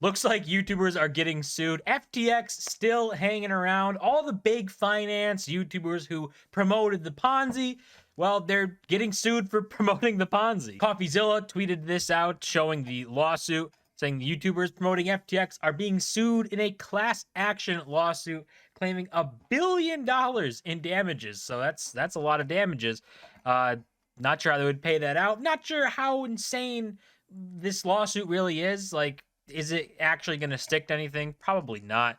Looks like YouTubers are getting sued. FTX still hanging around. All the big finance YouTubers who promoted the Ponzi, well, they're getting sued for promoting the Ponzi. CoffeeZilla tweeted this out, showing the lawsuit, saying the YouTubers promoting FTX are being sued in a class action lawsuit, claiming $1 billion in damages. So that's a lot of damages. Not sure how they would pay that out. Not sure how insane this lawsuit really is. Like, is it actually going to stick to anything? Probably not.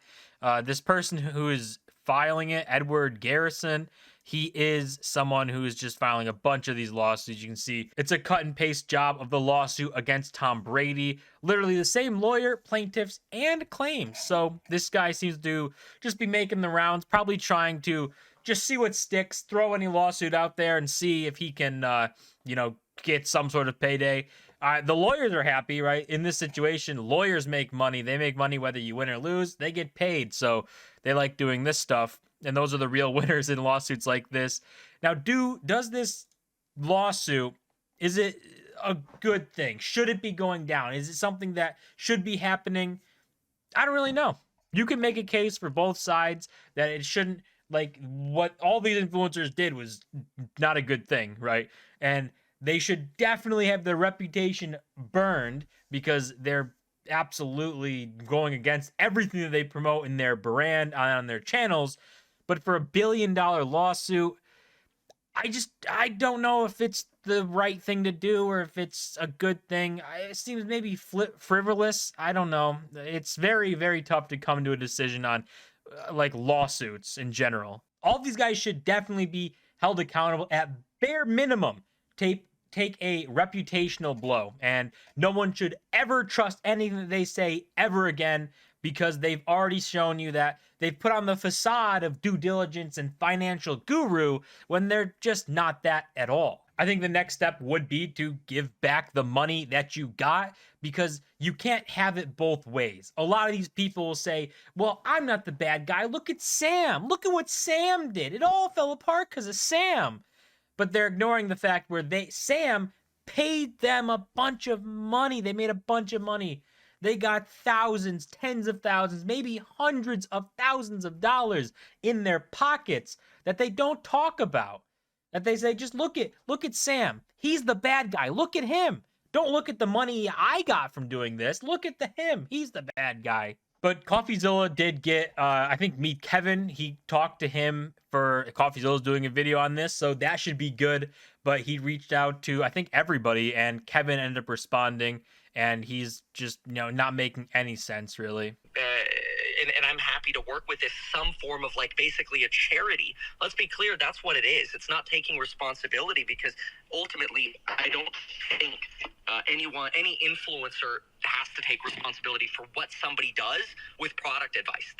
This person who is filing it, Edward Garrison, he is someone who is just filing a bunch of these lawsuits. You can see it's a cut and paste job of the lawsuit against Tom Brady. Literally the same lawyer, plaintiffs, and claims. So this guy seems to just be making the rounds, probably trying to just see what sticks, throw any lawsuit out there and see if he can, get some sort of payday. The lawyers are happy, right? In this situation, lawyers make money. They make money whether you win or lose. They get paid. So they like doing this stuff. And those are the real winners in lawsuits like this. Now, does this lawsuit, is it a good thing? Should it be going down? Is it something that should be happening? I don't really know. You can make a case for both sides that it shouldn't, like, what all these influencers did was not a good thing, right? And they should definitely have their reputation burned because they're absolutely going against everything that they promote in their brand on their channels. But for $1 billion lawsuit, I don't know if it's the right thing to do or if it's a good thing. It seems maybe frivolous. I don't know. It's very, very tough to come to a decision on like lawsuits in general. All these guys should definitely be held accountable at bare minimum. Take a reputational blow, and no one should ever trust anything that they say ever again, because they've already shown you that they've put on the facade of due diligence and financial guru when they're just not that at all. I think the next step would be to give back the money that you got, because you can't have it both ways. A lot of these people will say, well, I'm not the bad guy. Look at Sam. Look at what Sam did. It all fell apart because of Sam. But they're ignoring the fact where Sam paid them a bunch of money. They made a bunch of money. They got thousands, tens of thousands, maybe hundreds of thousands of dollars in their pockets that they don't talk about. That they say, just look at Sam. He's the bad guy. Look at him. Don't look at the money I got from doing this. Look at him. He's the bad guy. But CoffeeZilla did get, I think, meet Kevin. He talked to him for CoffeeZilla's doing a video on this, so that should be good. But he reached out to, I think, everybody, and Kevin ended up responding, and he's just, not making any sense, really. And I'm happy to work with this, some form of like basically a charity. Let's be clear, that's what it is. It's not taking responsibility, because ultimately I don't think any influencer has to take responsibility for what somebody does with product advice.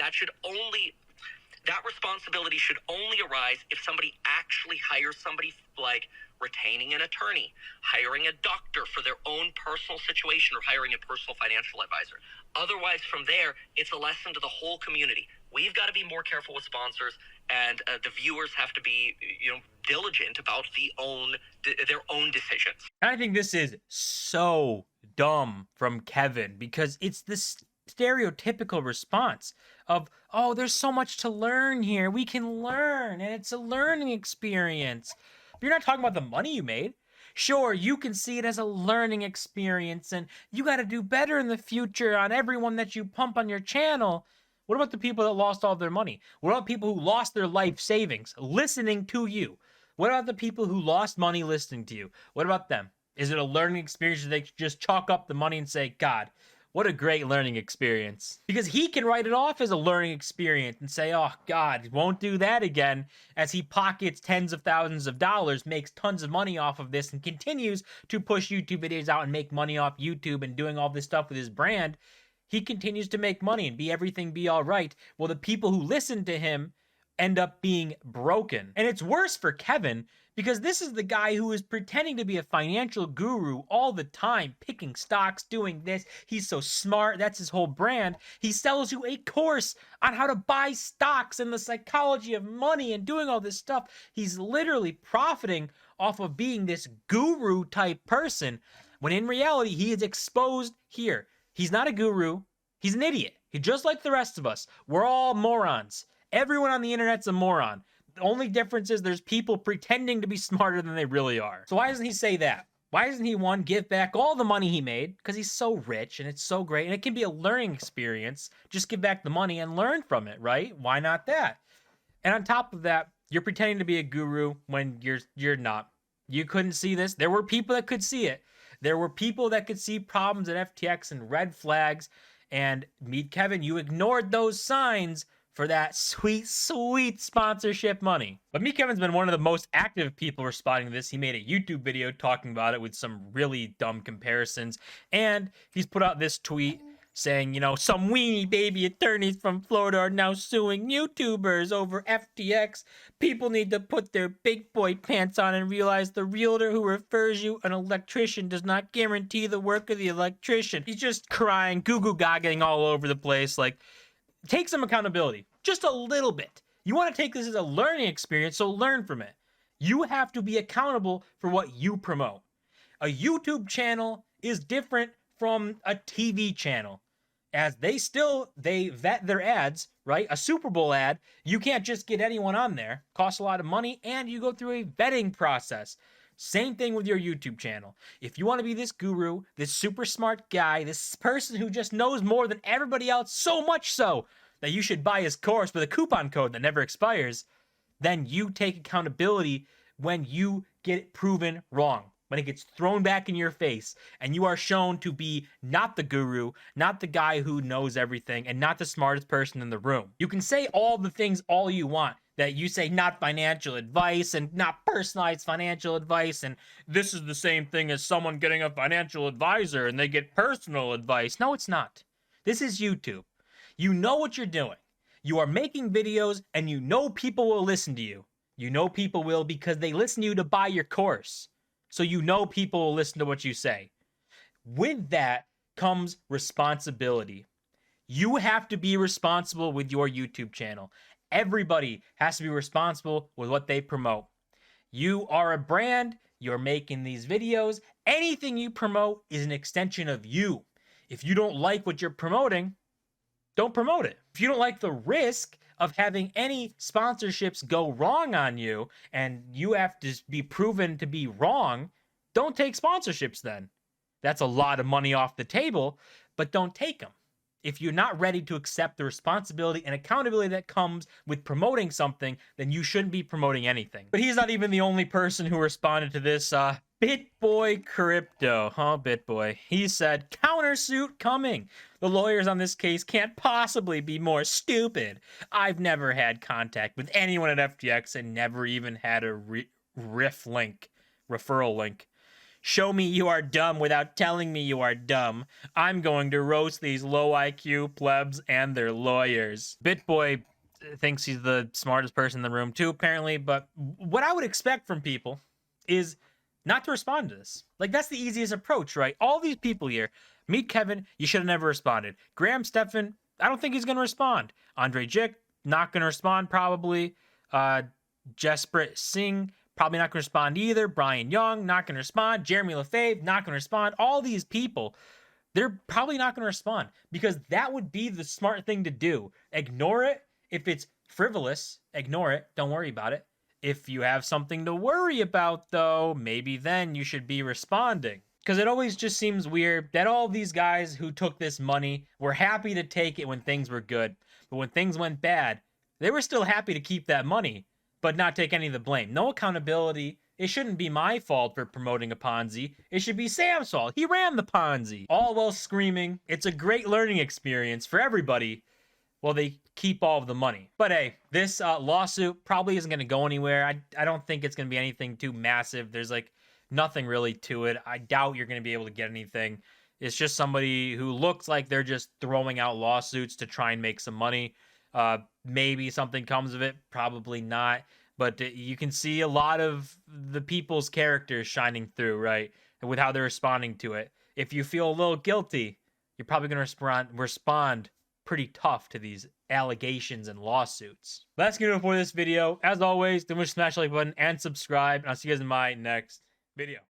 That responsibility should only arise if somebody actually hires somebody, like retaining an attorney, hiring a doctor for their own personal situation, or hiring a personal financial advisor. Otherwise, from there, it's a lesson to the whole community. We've got to be more careful with sponsors, and the viewers have to be, diligent about their own decisions. I think this is so dumb from Kevin, because it's this stereotypical response of, oh, there's so much to learn here. We can learn, and it's a learning experience. But you're not talking about the money you made. Sure, you can see it as a learning experience, and you got to do better in the future on everyone that you pump on your channel. What about the people that lost all their money? What about people who lost their life savings listening to you? What about the people who lost money listening to you? What about them? Is it a learning experience that they just chalk up the money and say, God, what a great learning experience? Because he can write it off as a learning experience and say, oh, God, won't do that again, as he pockets tens of thousands of dollars, makes tons of money off of this, and continues to push YouTube videos out and make money off YouTube and doing all this stuff with his brand. He continues to make money and be all right. Well, the people who listen to him end up being broken. And it's worse for Kevin, because this is the guy who is pretending to be a financial guru all the time, picking stocks, doing this. He's so smart. That's his whole brand. He sells you a course on how to buy stocks and the psychology of money and doing all this stuff. He's literally profiting off of being this guru type person, when in reality, he is exposed here. He's not a guru. He's an idiot. He's just like the rest of us. We're all morons. Everyone on the internet's a moron. The only difference is there's people pretending to be smarter than they really are. So why doesn't he say that? Why doesn't he, one, give back all the money he made? Because he's so rich and it's so great and it can be a learning experience. Just give back the money and learn from it, right? Why not that? And on top of that, you're pretending to be a guru when you're not. You couldn't see this. There were people that could see it. There were people that could see problems at FTX and red flags. And Meet Kevin, you ignored those signs for that sweet, sweet sponsorship money. But Meet Kevin's been one of the most active people responding to this. He made a YouTube video talking about it with some really dumb comparisons. And he's put out this tweet saying, you know, some weenie baby attorneys from Florida are now suing YouTubers over FTX. People need to put their big boy pants on and realize the realtor who refers you an electrician does not guarantee the work of the electrician. He's just crying, goo-goo gagging all over the place. Like, take some accountability, just a little bit. You want to take this as a learning experience, so learn from it. You have to be accountable for what you promote. A YouTube channel is different from a TV channel, as they vet their ads, right? A Super Bowl ad, you can't just get anyone on there. Costs a lot of money, and you go through a vetting process. Same thing with your YouTube channel. If you want to be this guru, this super smart guy, this person who just knows more than everybody else, so much so that you should buy his course with a coupon code that never expires, then you take accountability when you get it proven wrong, when it gets thrown back in your face and you are shown to be not the guru, not the guy who knows everything, and not the smartest person in the room. You can say all the things all you want, that you say not financial advice and not personalized financial advice, and this is the same thing as someone getting a financial advisor and they get personal advice. No, it's not. This is YouTube. You know what you're doing. You are making videos and you know people will listen to you. You know people will because they listen to you to buy your course. So you know people will listen to what you say. With that comes responsibility. You have to be responsible with your YouTube channel. Everybody has to be responsible with what they promote. You are a brand, you're making these videos. Anything you promote is an extension of you. If you don't like what you're promoting, don't promote it. If you don't like the risk of having any sponsorships go wrong on you and you have to be proven to be wrong, don't take sponsorships then. That's a lot of money off the table, but don't take them. If you're not ready to accept the responsibility and accountability that comes with promoting something, then you shouldn't be promoting anything. But he's not even the only person who responded to this. BitBoy Crypto, BitBoy. He said, countersuit coming. The lawyers on this case can't possibly be more stupid. I've never had contact with anyone at FTX and never even had a referral link. Show me you are dumb without telling me you are dumb. I'm going to roast these low IQ plebs and their lawyers. BitBoy thinks he's the smartest person in the room too, apparently, but what I would expect from people is not to respond to this. Like, that's the easiest approach, right? All these people here, Meet Kevin, you should have never responded. Stephan, I don't think he's going to respond. Andrei Jikh, not going to respond probably. Jesprit Singh, probably not going to respond either. Brian Young, not going to respond. Jeremy Lefebvre, not going to respond. All these people, they're probably not going to respond because that would be the smart thing to do. Ignore it. If it's frivolous, ignore it. Don't worry about it. If you have something to worry about, though, maybe then you should be responding. Because it always just seems weird that all these guys who took this money were happy to take it when things were good. But when things went bad, they were still happy to keep that money, but not take any of the blame. No accountability. It shouldn't be my fault for promoting a Ponzi. It should be Sam's fault. He ran the Ponzi. All while screaming, it's a great learning experience for everybody while they keep all of the money. But hey, this lawsuit probably isn't going to go anywhere. I don't think it's going to be anything too massive. There's like nothing really to it. I doubt you're going to be able to get anything. It's just somebody who looks like they're just throwing out lawsuits to try and make some money. Maybe something comes of it, probably not. But you can see a lot of the people's characters shining through, right? With how they're responding to it. If you feel a little guilty, you're probably going to respond pretty tough to these allegations and lawsuits. That's gonna do it for this video. As always, don't forget to smash the like button and subscribe, and I'll see you guys in my next video.